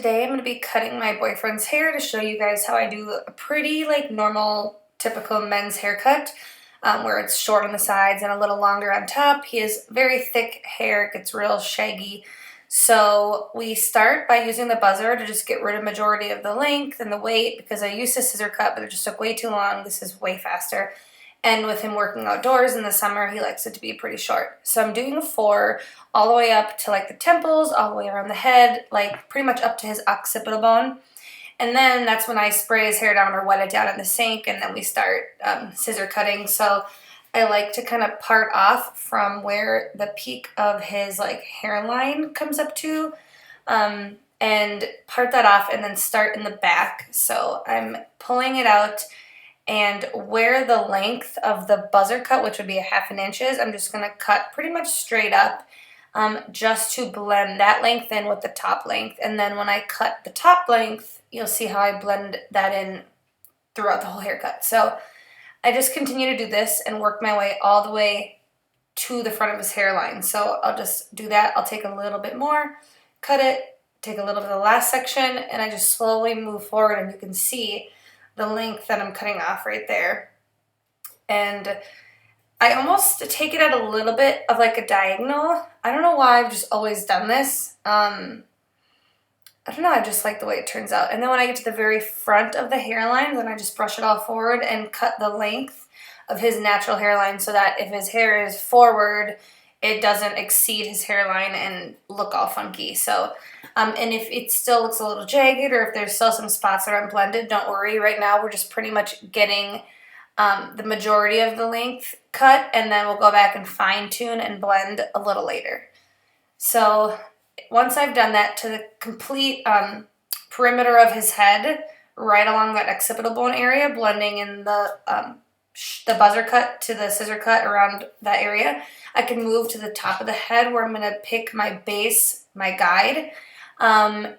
today I'm going to be cutting my boyfriend's hair to show you guys how I do a pretty like normal typical men's haircut, where it's short on the sides and a little longer on top. He has very thick hair, it gets real shaggy. So we start by using the buzzer to just get rid of majority of the length and the weight, because I used a scissor cut but it just took way too long. This is way faster. And with him working outdoors in the summer, he likes it to be pretty short. So I'm doing 4 all the way up to like the temples, all the way around the head, like pretty much up to his occipital bone. And then that's when I spray his hair down or wet it down in the sink, and then we start scissor cutting. So I like to kind of part off from where the peak of his like hairline comes up to, and part that off and then start in the back. So I'm pulling it out, and where the length of the buzzer cut, which would be 1/2 inch, I'm just going to cut pretty much straight up, just to blend that length in with the top length. And then when I cut the top length, you'll see how I blend that in throughout the whole haircut. So I just continue to do this and work my way all the way to the front of his hairline. So I'll just do that. I'll take a little bit more, cut it, take a little bit of the last section, and I just slowly move forward, and you can see the length that I'm cutting off right there. And I almost take it at a little bit of like a diagonal. I don't know why, I've just always done this. I don't know, I just like the way it turns out. And then when I get to the very front of the hairline, then I just brush it all forward and cut the length of his natural hairline, so that if his hair is forward, it doesn't exceed his hairline and look all funky. So, and if it still looks a little jagged, or if there's still some spots that aren't blended, don't worry. Right now, we're just pretty much getting the majority of the length cut, and then we'll go back and fine tune and blend a little later. So once I've done that to the complete perimeter of his head, right along that occipital bone area, blending in the buzzer cut to the scissor cut around that area, I can move to the top of the head, where I'm going to pick my base, my guide.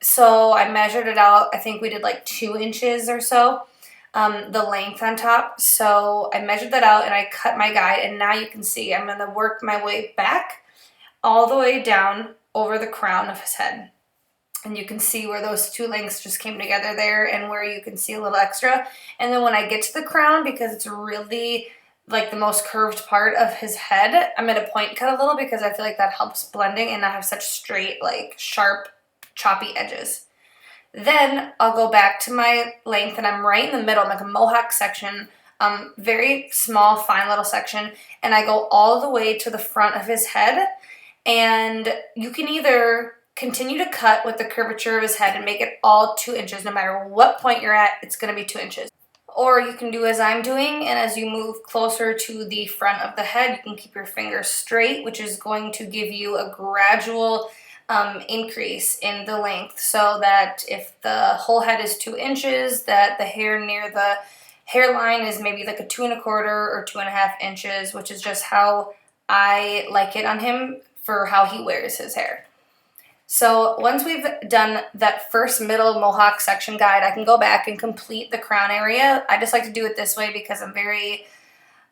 So I measured it out. I think we did like 2 inches or so, the length on top. So I measured that out and I cut my guide, and now you can see I'm going to work my way back all the way down over the crown of his head. And you can see where those 2 lengths just came together there, and where you can see a little extra. And then when I get to the crown, because it's really like the most curved part of his head, I'm going to point cut a little, because I feel like that helps blending and not have such straight, like sharp, choppy edges. Then I'll go back to my length, and I'm right in the middle, like a mohawk section, very small, fine little section, and I go all the way to the front of his head. And you can either continue to cut with the curvature of his head and make it all 2 inches. No matter what point you're at, it's going to be 2 inches. Or you can do as I'm doing, and as you move closer to the front of the head, you can keep your fingers straight, which is going to give you a gradual increase in the length, so that if the whole head is 2 inches, that the hair near the hairline is maybe like a 2 1/4 or 2.5 inches, which is just how I like it on him for how he wears his hair. So once we've done that first middle mohawk section guide, I can go back and complete the crown area. I just like to do it this way because I'm very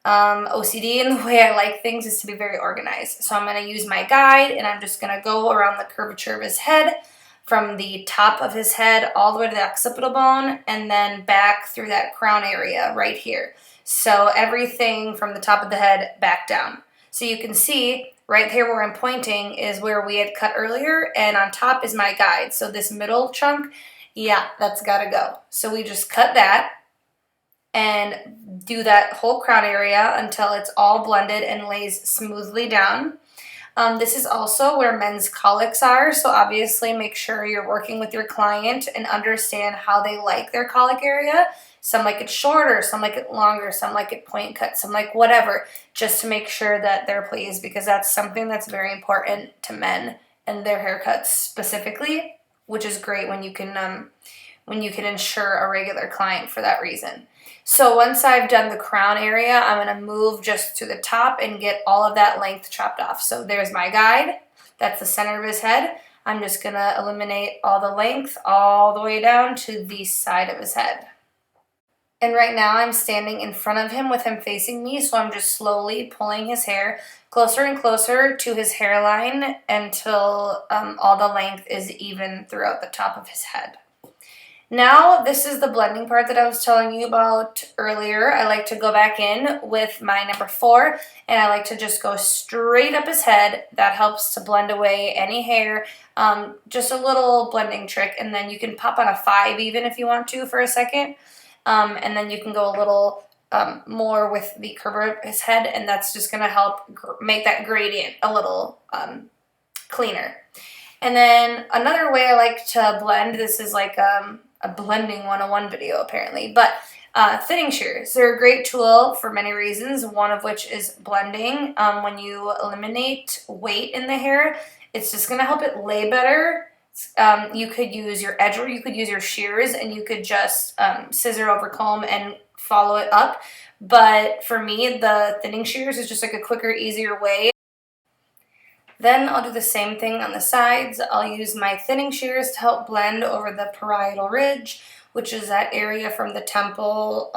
OCD, and the way I like things is to be very organized. So I'm going to use my guide, and I'm just going to go around the curvature of his head, from the top of his head all the way to the occipital bone, and then back through that crown area right here. So everything from the top of the head back down. So you can see right here where I'm pointing is where we had cut earlier, and on top is my guide. So this middle chunk, yeah, that's got to go. So we just cut that and do that whole crown area until it's all blended and lays smoothly down. This is also where men's colics are, so obviously make sure you're working with your client and understand how they like their colic area. Some like it shorter, some like it longer, some like it point cut, some like whatever, just to make sure that they're pleased, because that's something that's very important to men and their haircuts specifically, which is great when you can ensure a regular client for that reason. So once I've done the crown area, I'm going to move just to the top and get all of that length chopped off. So there's my guide. That's the center of his head. I'm just going to eliminate all the length all the way down to the side of his head. And right now I'm standing in front of him with him facing me, so I'm just slowly pulling his hair closer and closer to his hairline until all the length is even throughout the top of his head. Now, this is the blending part that I was telling you about earlier. I like to go back in with my number 4, and I like to just go straight up his head. That helps to blend away any hair. Just a little blending trick, and then you can pop on a 5 even if you want to for a second. And then you can go a little more with the curve of his head, and that's just going to help make that gradient a little cleaner. And then another way I like to blend, this is like a blending 101 video apparently, but thinning shears. They're a great tool for many reasons, one of which is blending. When you eliminate weight in the hair, it's just going to help it lay better. You could use your edger, you could use your shears, and you could just scissor over comb and follow it up. But for me, the thinning shears is just like a quicker, easier way. Then I'll do the same thing on the sides. I'll use my thinning shears to help blend over the parietal ridge, which is that area from the temple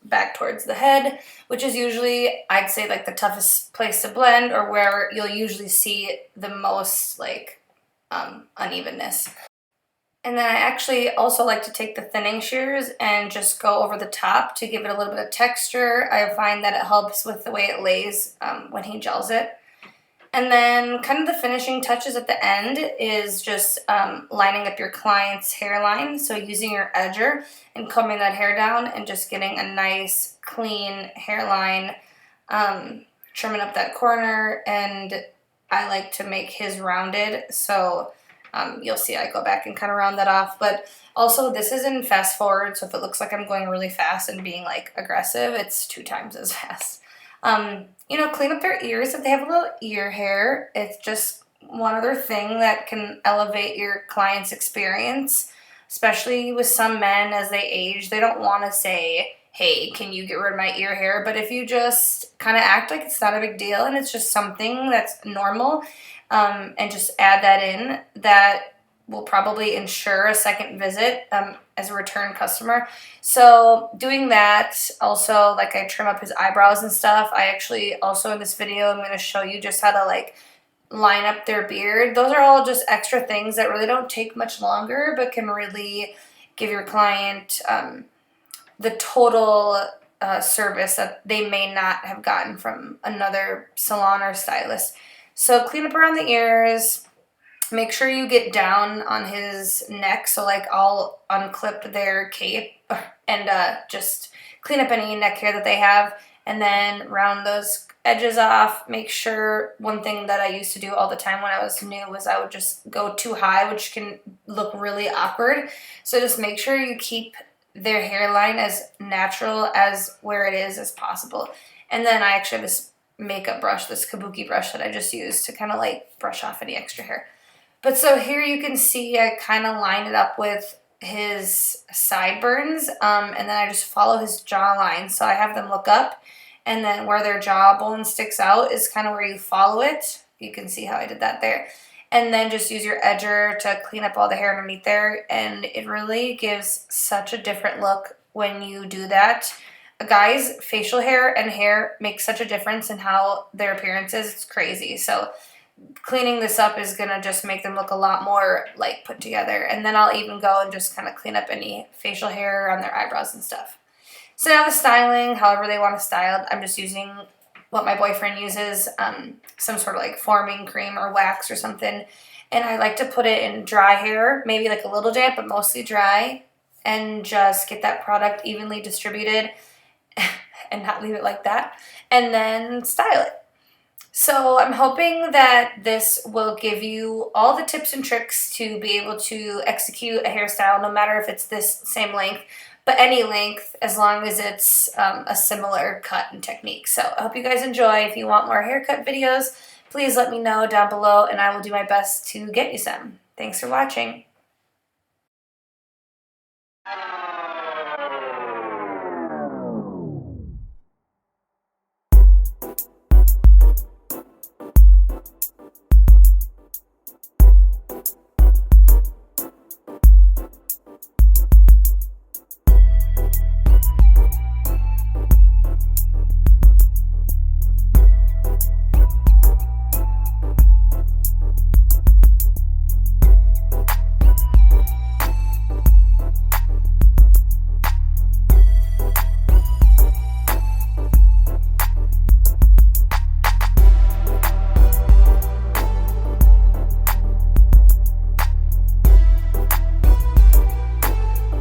back towards the head, which is usually, I'd say, like the toughest place to blend, or where you'll usually see the most like unevenness. And then I actually also like to take the thinning shears and just go over the top to give it a little bit of texture. I find that it helps with the way it lays when he gels it. And then kind of the finishing touches at the end is just lining up your client's hairline. So using your edger and combing that hair down and just getting a nice clean hairline, trimming up that corner. And I like to make his rounded, so you'll see I go back and kind of round that off. But also this is in fast forward, so if it looks like I'm going really fast and being like aggressive, it's 2 times as fast. Clean up their ears if they have a little ear hair. It's just one other thing that can elevate your client's experience, especially with some men as they age. They don't want to say, hey, can you get rid of my ear hair? But if you just kind of act like it's not a big deal and it's just something that's normal, and just add that in, that will probably ensure a second visit as a return customer. So doing that, also, like I trim up his eyebrows and stuff. I actually also in this video I'm going to show you just how to like line up their beard. Those are all just extra things that really don't take much longer, but can really give your client the total service that they may not have gotten from another salon or stylist. So clean up around the ears. Make sure you get down on his neck. So like I'll unclip their cape and just clean up any neck hair that they have, and then round those edges off. Make sure, one thing that I used to do all the time when I was new was I would just go too high, which can look really awkward. So just make sure you keep their hairline as natural as where it is as possible. And then I actually have this makeup brush, this kabuki brush that I just use to kind of like brush off any extra hair. But so here you can see I kind of line it up with his sideburns, and then I just follow his jawline. So I have them look up, and then where their jawbone sticks out is kind of where you follow it. You can see how I did that there. And then just use your edger to clean up all the hair underneath there, and it really gives such a different look when you do that. A guy's facial hair and hair makes such a difference in how their appearance is. It's crazy. So cleaning this up is going to just make them look a lot more like put together. And then I'll even go and just kind of clean up any facial hair on their eyebrows and stuff. So now the styling, however they want to style it, I'm just using what my boyfriend uses, some sort of like forming cream or wax or something. And I like to put it in dry hair, maybe like a little damp, but mostly dry, and just get that product evenly distributed and not leave it like that, and then style it. So I'm hoping that this will give you all the tips and tricks to be able to execute a hairstyle, no matter if it's this same length, but any length, as long as it's a similar cut and technique. So I hope you guys enjoy. If you want more haircut videos, please let me know down below, and I will do my best to get you some. Thanks for watching.